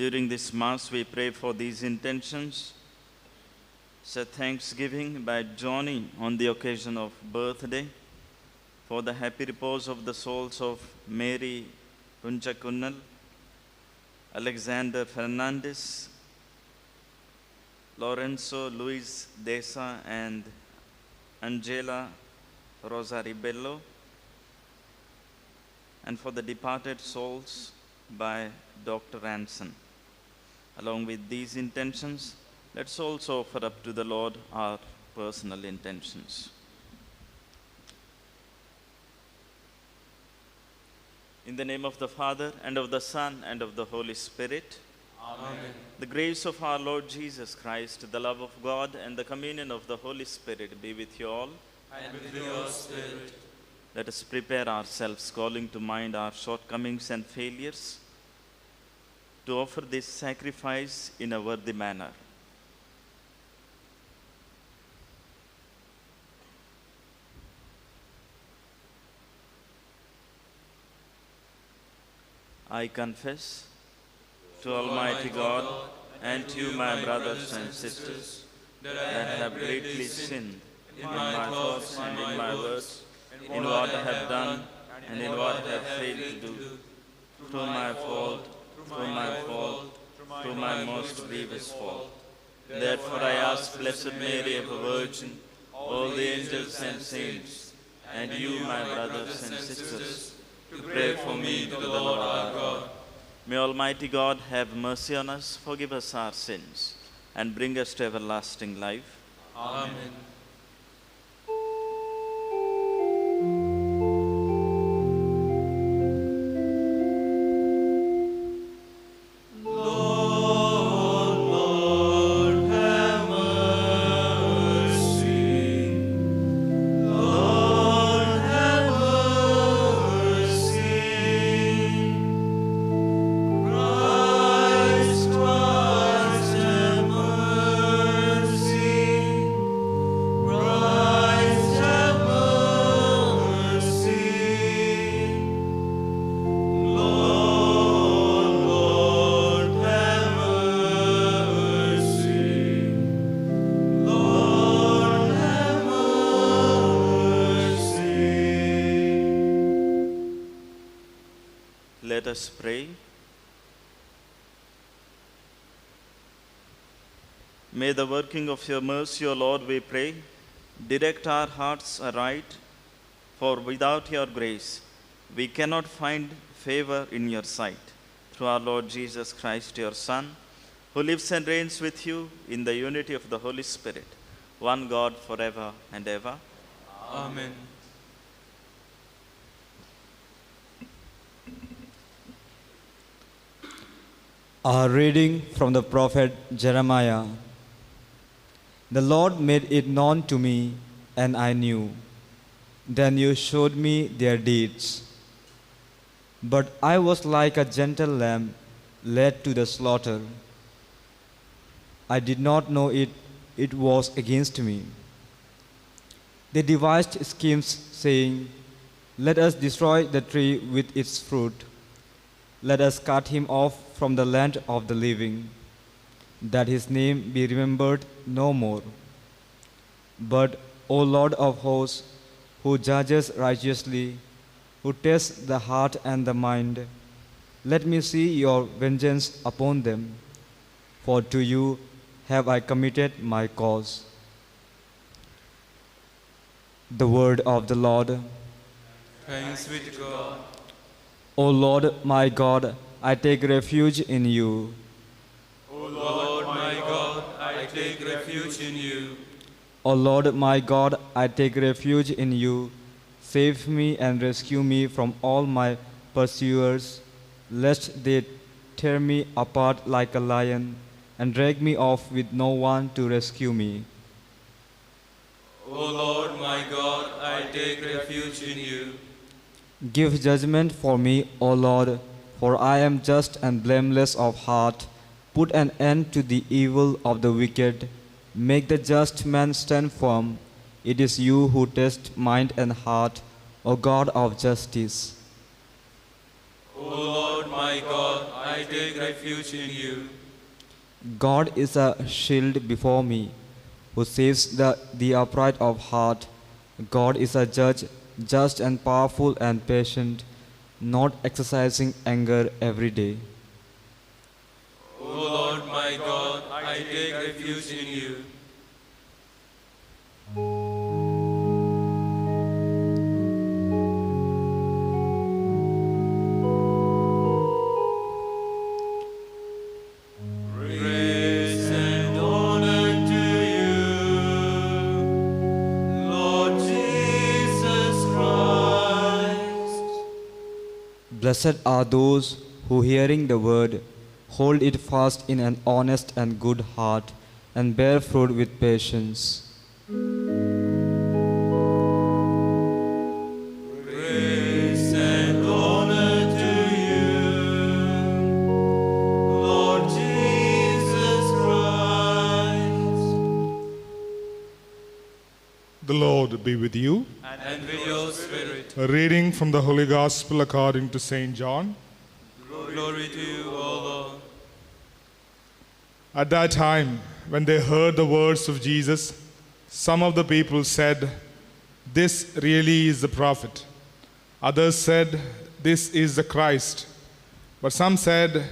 During this Mass, we pray for these intentions. Say thanksgiving by joining on the occasion of birthday for the happy repose of the souls of Mary Punchakunnal, Alexander Fernandez, Lorenzo Luis Desa, and Angela Rosa Ribello, and for the departed souls by Dr. Anson. Along with these intentions, let's also offer up to the Lord our personal intentions. In the name of the Father, and of the Son, and of the Holy Spirit. Amen. The grace of our Lord Jesus Christ, the love of God, and the communion of the Holy Spirit be with you all. And with your spirit. Let us prepare ourselves, calling to mind our shortcomings and failures, to offer this sacrifice in a worthy manner. I confess to Almighty God and to you, my brothers and sisters, that I have greatly sinned in my thoughts and in my words, in what I have done and in what I have failed to do, through my fault, through my most grievous fault. Therefore I ask Blessed Mary, ever Virgin, all the angels and saints, and you, my brothers and sisters, to pray for me to the Lord our God. May Almighty God have mercy on us, forgive us our sins, and bring us to everlasting life. Amen. Let us pray. May the working of your mercy, O Lord, we pray, direct our hearts aright, for without your grace we cannot find favor in your sight. Through our Lord Jesus Christ, your Son, who lives and reigns with you in the unity of the Holy Spirit, one God forever and ever. Amen. A reading from the prophet Jeremiah. The Lord made it known to me, and I knew. Then you showed me their deeds. But I was like a gentle lamb led to the slaughter. I did not know it was against me. They devised schemes, saying, "Let us destroy the tree with its fruit. Let us cut him off from the land of the living, that his name be remembered no more." But, O Lord of hosts, who judges righteously, who tests the heart and the mind, let me see your vengeance upon them, for to you have I committed my cause. The word of the Lord. Thanks be to God. O Lord my God, I take refuge in you. O Lord my God, I take refuge in you. O Lord my God, I take refuge in you. Save me and rescue me from all my pursuers, lest they tear me apart like a lion and drag me off with no one to rescue me. O Lord my God, I take refuge in you. Give judgment for me, O Lord, for I am just and blameless of heart. Put an end to the evil of the wicked. Make the just man stand firm. It is you who test mind and heart, O God of justice. O Lord my God, I take refuge in you. God is a shield before me, who saves the upright of heart. God is a judge, just and powerful and patient, not exercising anger every day. O Lord my God, I take refuge in you. Praise and honor to you, Lord Jesus Christ. Blessed are those who, hearing the word, hold it fast in an honest and good heart, and bear fruit with patience. Praise and honor to you, Lord Jesus Christ. The Lord be with you. And with your spirit. A reading from the Holy Gospel according to St. John. Glory to you, O Lord. At that time, when they heard the words of Jesus, some of the people said, "This really is the prophet." Others said, "This is the Christ." But some said,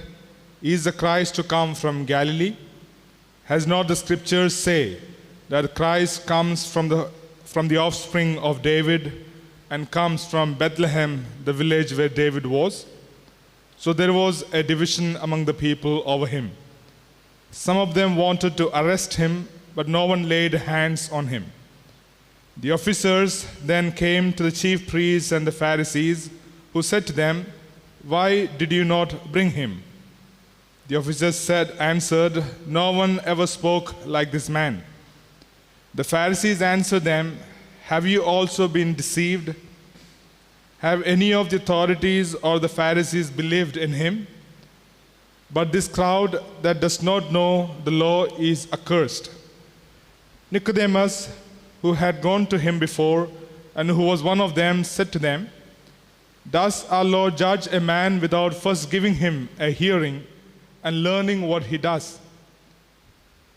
"Is the Christ to come from Galilee? Has not the scriptures say that Christ comes from the offspring of David and comes from Bethlehem, the village where David was?" So there was a division among the people over him. Some of them wanted to arrest him, but no one laid hands on him. The officers then came to the chief priests and the Pharisees, who said to them, "Why did you not bring him?" The officers answered, "No one ever spoke like this man." The Pharisees answered them, "Have you also been deceived? Have any of the authorities or the Pharisees believed in him? But this crowd that does not know the law is accursed." Nicodemus, who had gone to him before and who was one of them, said to them, "Does our Lord judge a man without first giving him a hearing and learning what he does?"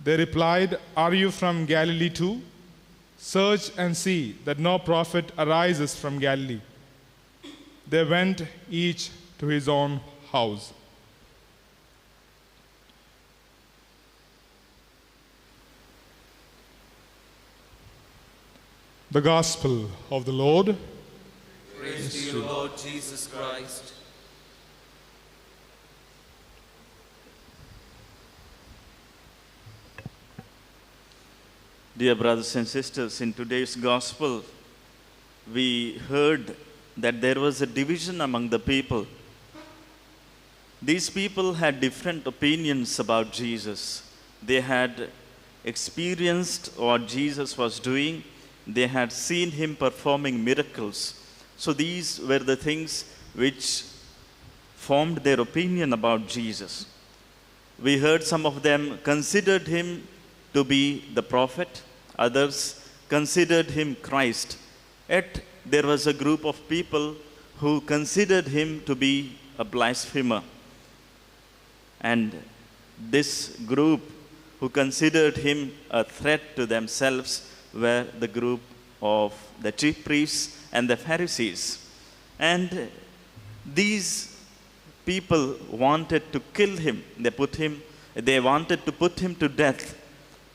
They replied, "Are you from Galilee too? Search and see that no prophet arises from Galilee." They went each to his own house. The Gospel of the Lord. Praise to you, Lord Jesus Christ. Dear brothers and sisters, in today's Gospel, we heard that there was a division among the people. These people had different opinions about Jesus. They had experienced what Jesus was doing. They had seen him performing miracles. So these were the things which formed their opinion about Jesus. We heard some of them considered him to be the prophet. Others considered him Christ. Yet there was a group of people who considered him to be a blasphemer. And this group who considered him a threat to themselves were the group of the chief priests and the Pharisees. And these people wanted to kill him. They wanted to put him to death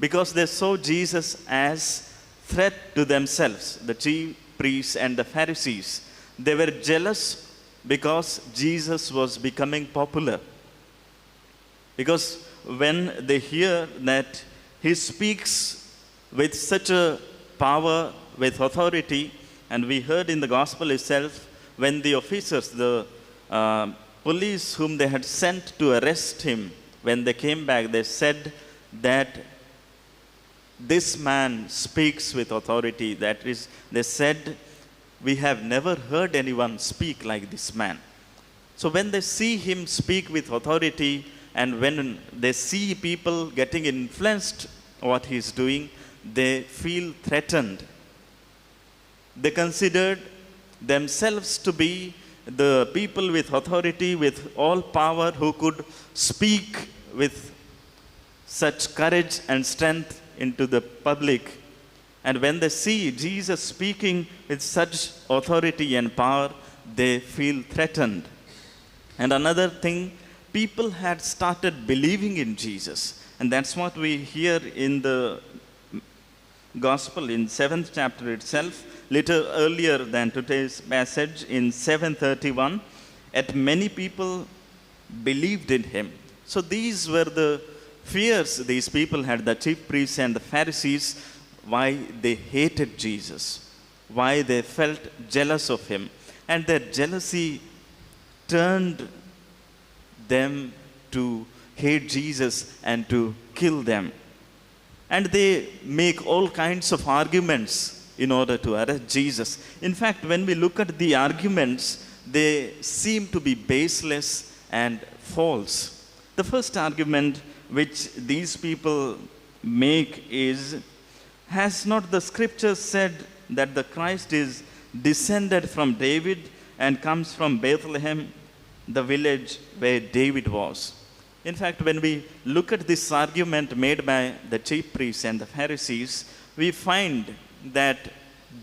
because they saw Jesus as threat to themselves, the chief priests and the Pharisees. They were jealous because Jesus was becoming popular. Because when they hear that he speaks with such a power, with authority, and we heard in the gospel itself, when the officers, the police whom they had sent to arrest him, when they came back, they said that this man speaks with authority. That is, they said, "We have never heard anyone speak like this man." So when they see him speak with authority, and when they see people getting influenced what he is doing, they feel threatened. They considered themselves to be the people with authority, with all power, who could speak with such courage and strength into the public. And when they see Jesus speaking with such authority and power, they feel threatened. And another thing, people had started believing in Jesus. And that's what we hear in the Gospel in 7th chapter itself, little earlier than today's passage in 7:31. Yet many people believed in him. So these were the fears these people had, the chief priests and the Pharisees, why they hated Jesus, why they felt jealous of him. And their jealousy turned them to hate Jesus and to kill them. And they make all kinds of arguments in order to arrest Jesus. In fact, when we look at the arguments, they seem to be baseless and false. The first argument which these people make is, has not the scripture said that the Christ is descended from David and comes from Bethlehem, the village where David was? In fact, when we look at this argument made by the chief priests and the Pharisees, we find that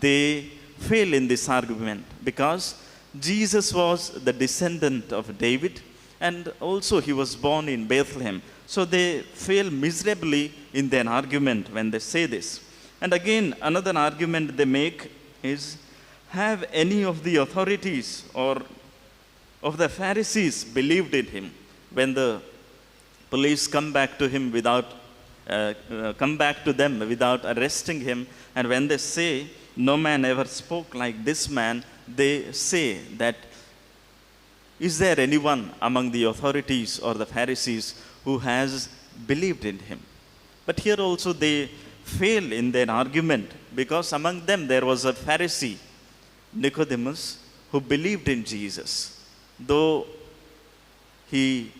they fail in this argument, because Jesus was the descendant of David, and also he was born in Bethlehem. So they fail miserably in their argument when they say this. And again, another argument they make is, have any of the authorities or of the Pharisees believed in him? When the police come back to him come back to them without arresting him, and when they say, no man ever spoke like this man, they say that, is there anyone among the authorities or the Pharisees who has believed in him? But here also they fail in their argument, because among them there was a Pharisee, Nicodemus, who believed in Jesus, though he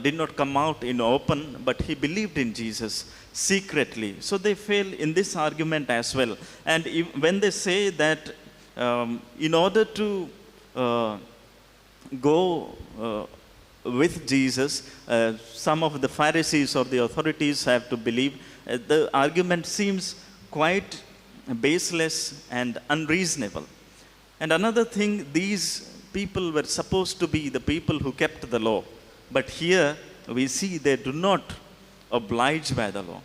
did not come out in open, but he believed in Jesus secretly. So they fail in this argument as well. And when they say that in order to go with Jesus, some of the Pharisees or the authorities have to believe, the argument seems quite baseless and unreasonable. And another thing, these people were supposed to be the people who kept the law. But here we see they do not oblige by the law.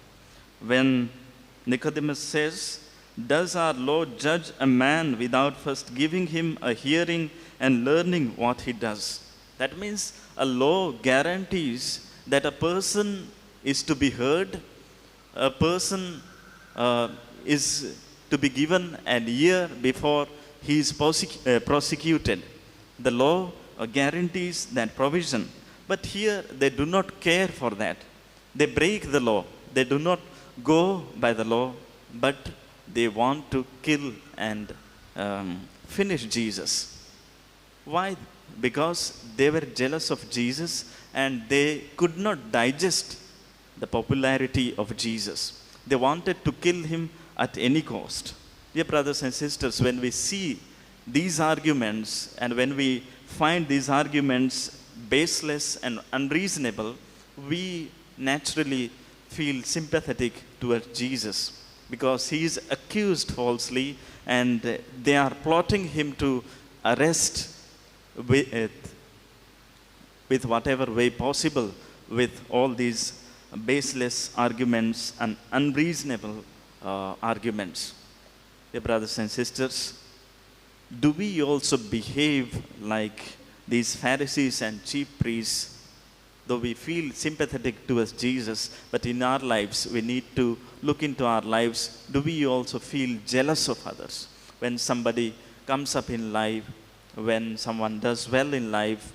When Nicodemus says, does our law judge a man without first giving him a hearing and learning what he does? That means a law guarantees that a person is to be heard, a person is to be given an ear before he is prosecuted. The law guarantees that provision. But here they do not care for that. They break the law. They do not go by the law, but they want to kill and finish Jesus. Why? Because they were jealous of Jesus and they could not digest the popularity of Jesus. They wanted to kill him at any cost. Dear brothers and sisters, when we see these arguments and when we find these arguments baseless and unreasonable, we naturally feel sympathetic towards Jesus, because he is accused falsely and they are plotting him to arrest with whatever way possible, with all these baseless arguments and unreasonable arguments. Dear brothers and sisters, do we also behave like these Pharisees and chief priests? Though we feel sympathetic towards Jesus, but in our lives, we need to look into our lives. Do we also feel jealous of others? When somebody comes up in life, when someone does well in life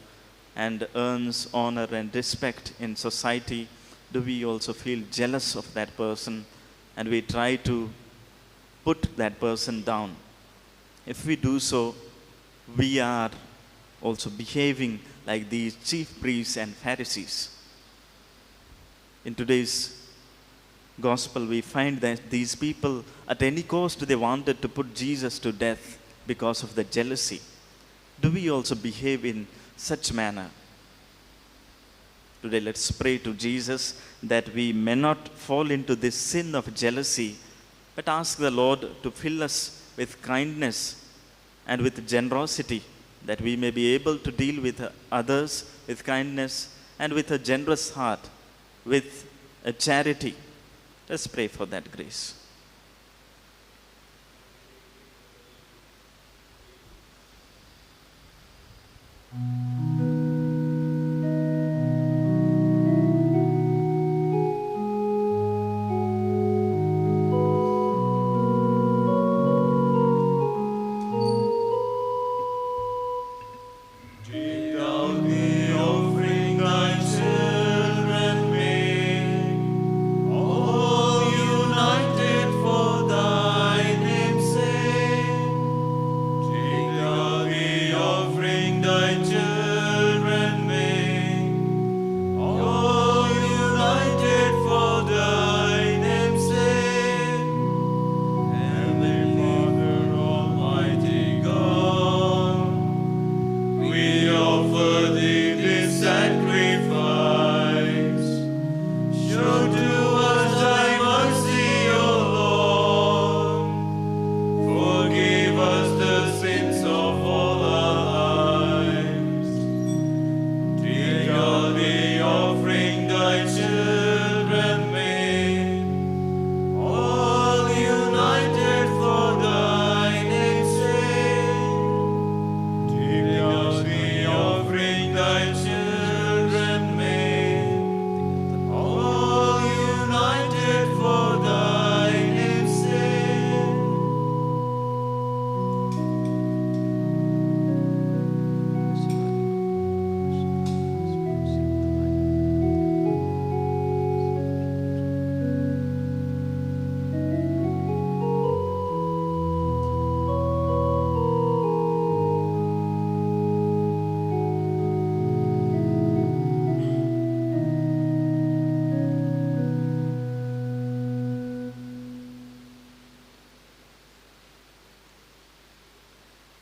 and earns honor and respect in society, do we also feel jealous of that person and we try to put that person down? If we do so, we are also behaving like these chief priests and Pharisees. In today's gospel, we find that these people, at any cost, they wanted to put Jesus to death because of the jealousy. do we also behave in such manner? Today let's pray to Jesus that we may not fall into this sin of jealousy, but ask the Lord to fill us with kindness and with generosity, that we may be able to deal with others with kindness and with a generous heart, with a charity. Let's pray for that grace.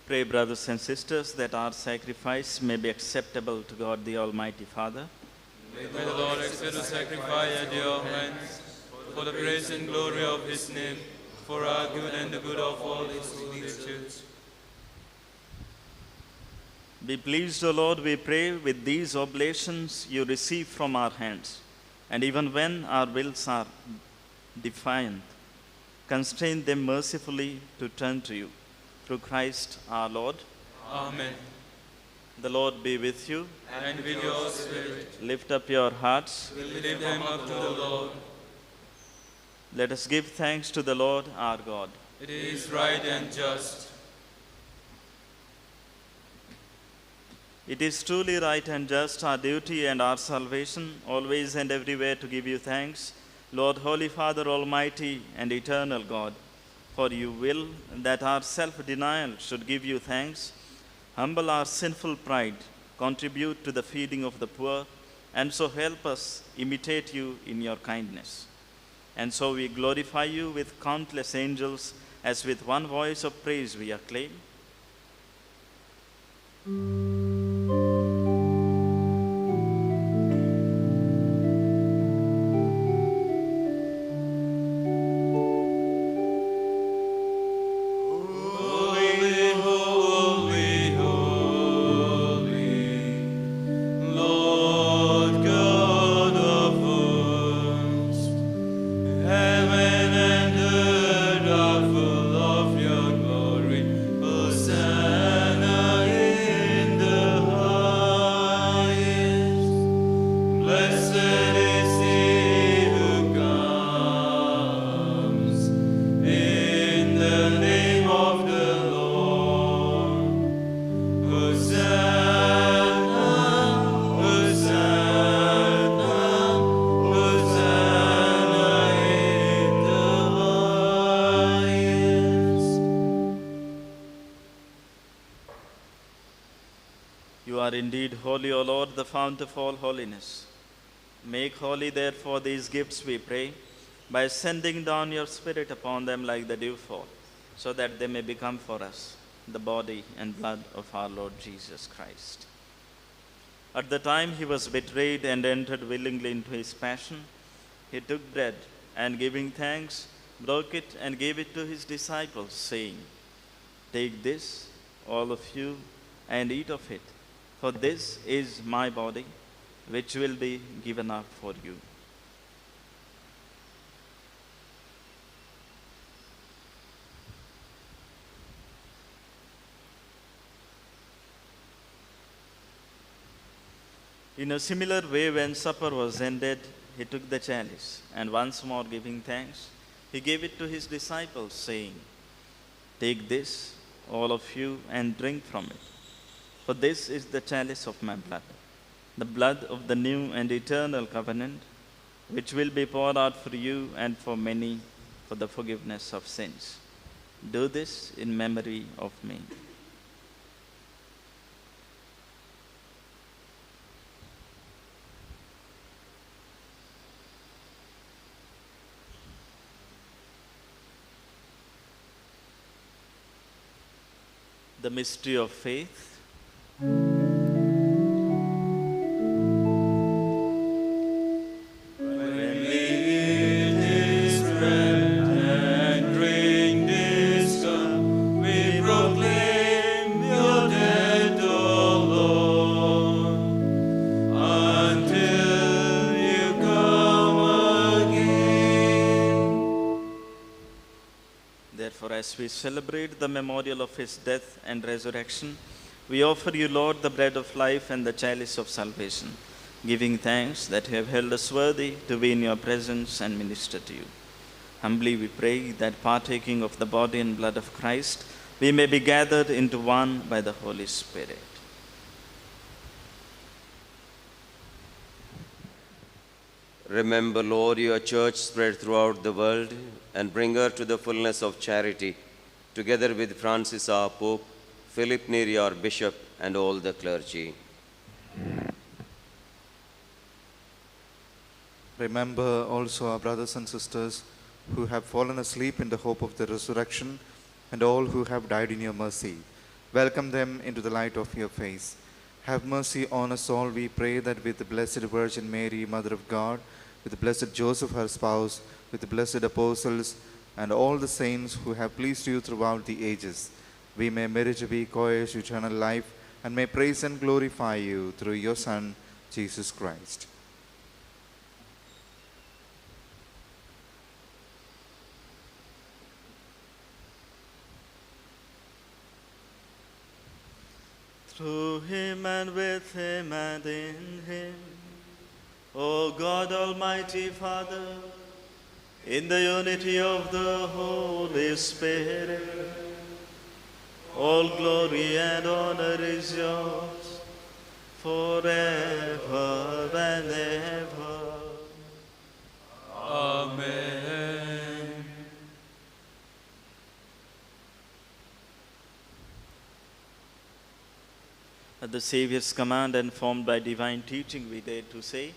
Pray, brothers and sisters, that our sacrifice may be acceptable to God the Almighty Father. May the Lord accept the sacrifice at your hands, for the praise and glory of his name, for our good and the good of all his holy church. Be pleased, O Lord, we pray, with these oblations you receive from our hands, and even when our wills are defiant, constrain them mercifully to turn to you. Through Christ our Lord. Amen. The Lord be with you. And with your spirit. Lift up your hearts. We lift them up to the Lord. Let us give thanks to the Lord our God. It is right and just. It is truly right and just, our duty and our salvation, always and everywhere to give you thanks, Lord, Holy Father, Almighty and eternal God. For you will that our self-denial should give you thanks, humble our sinful pride, contribute to the feeding of the poor, and so help us imitate you in your kindness. And so we glorify you with countless angels, as with one voice of praise we acclaim. You are indeed holy, O Lord, the fount of all holiness. Make holy, therefore, these gifts, we pray, by sending down your Spirit upon them like the dewfall, so that they may become for us the body and blood of our Lord Jesus Christ. At the time he was betrayed and entered willingly into his passion, he took bread and giving thanks, broke it and gave it to his disciples, saying, "Take this, all of you, and eat of it, for this is my body, which will be given up for you." In a similar way, when supper was ended, he took the chalice, and once more giving thanks, he gave it to his disciples, saying, "Take this, all of you, and drink from it. For this is the chalice of my blood, the blood of the new and eternal covenant, which will be poured out for you and for many for the forgiveness of sins. Do this in memory of me." The mystery of faith. When we eat this bread and drink this cup, we proclaim your death, O Lord, until you come again. Therefore, as we celebrate the memorial of his death and resurrection, we offer you, Lord, the bread of life and the chalice of salvation, giving thanks that you have held us worthy to be in your presence and minister to you. Humbly we pray that, partaking of the body and blood of Christ, we may be gathered into one by the Holy Spirit. Remember, Lord, your church spread throughout the world and bring her to the fullness of charity, together with Francis our Pope, Philip Neri our Bishop, and all the clergy. Remember also our brothers and sisters who have fallen asleep in the hope of the resurrection, and all who have died in your mercy. Welcome them into the light of your face. Have mercy on us all, we pray, that with the Blessed Virgin Mary, Mother of God, with the Blessed Joseph, her spouse, with the blessed apostles, and all the saints who have pleased you throughout the ages, we may merit to be co-heirs to eternal life, and may praise and glorify you through your Son, Jesus Christ. Through him and with him and in him, O God, Almighty Father, in the unity of the Holy Spirit, all glory and honor is yours forever and ever. Amen. At the Saviour's command and formed by divine teaching, we dare to say,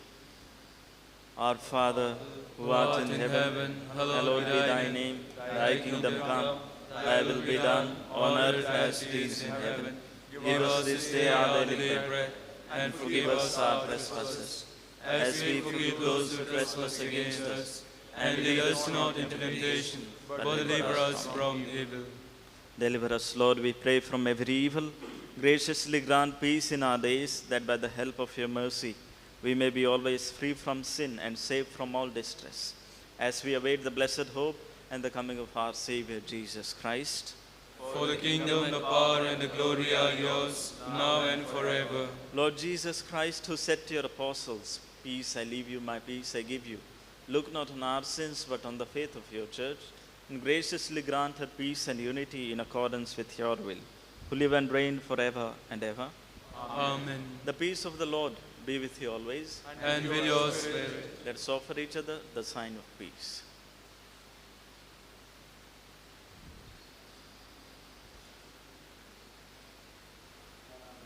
Our Father, who art in heaven, hallowed be thy name. Thy kingdom come, thy will be done, on earth as it is in heaven. Give us this day our daily bread, and forgive us our trespasses, as we forgive those who trespass against us. And lead us not into temptation, but deliver us from evil. Deliver us, Lord, we pray, from every evil. Graciously grant peace in our days, that by the help of your mercy we may be always free from sin and safe from all distress, as we await the blessed hope and the coming of our Savior Jesus Christ. For the kingdom, the power, and the glory are yours, now and forever. Lord Jesus Christ, who said to your apostles, Peace I leave you, my peace I give you, look not on our sins, but on the faith of your church, and graciously grant her peace and unity in accordance with your will, who live and reign forever and ever. Amen. The peace of the Lord be with you always. And with your spirit. Let's offer each other the sign of peace.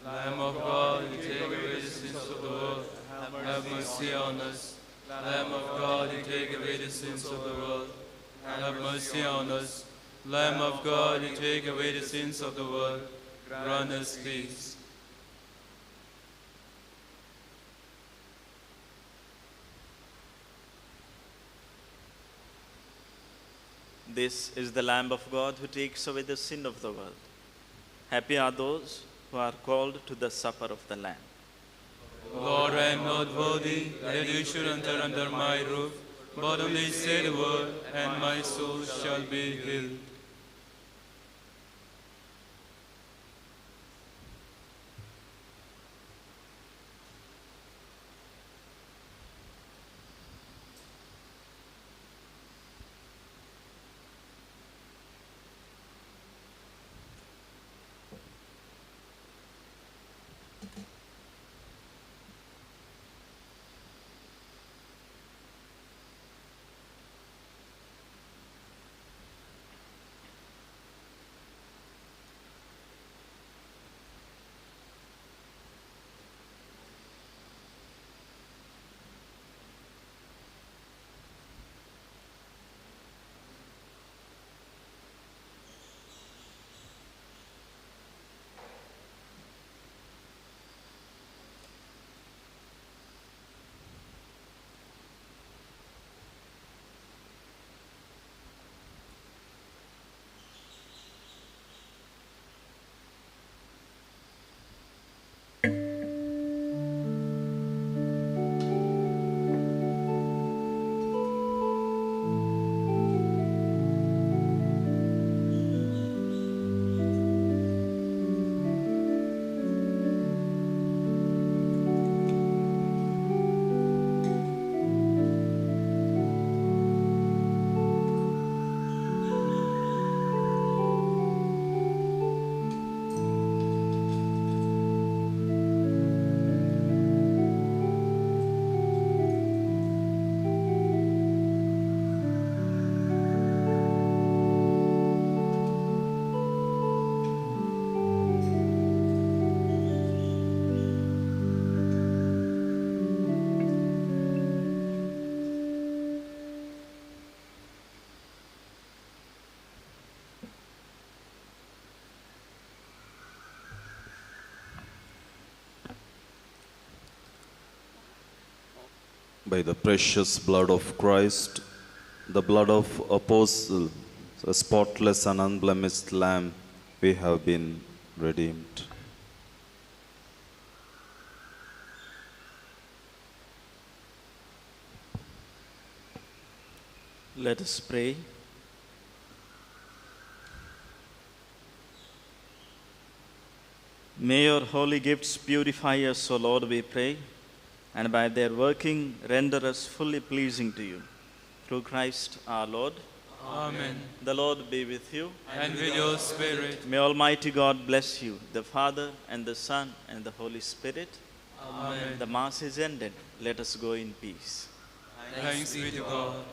Lamb of God, you take away the sins of the world, have mercy on us. Lamb of God, you take away the sins of the world, have mercy on us. Lamb of God, you take away the sins of the world. Grant us peace. This is the Lamb of God who takes away the sin of the world. Happy are those who are called to the supper of the Lamb. Lord, I am not worthy that you should enter under my roof, but only say the word, and my soul shall be healed. By the precious blood of Christ, the blood of Apostle, a spotless and unblemished Lamb, we have been redeemed. Let us pray. May your holy gifts purify us, O Lord, we pray, and by their working render us fully pleasing to you. Through Christ our Lord. Amen. The Lord be with you. And with your spirit. May Almighty God bless you, the Father and the Son and the Holy Spirit. Amen. The Mass is ended. Let us go in peace. Thanks be to God.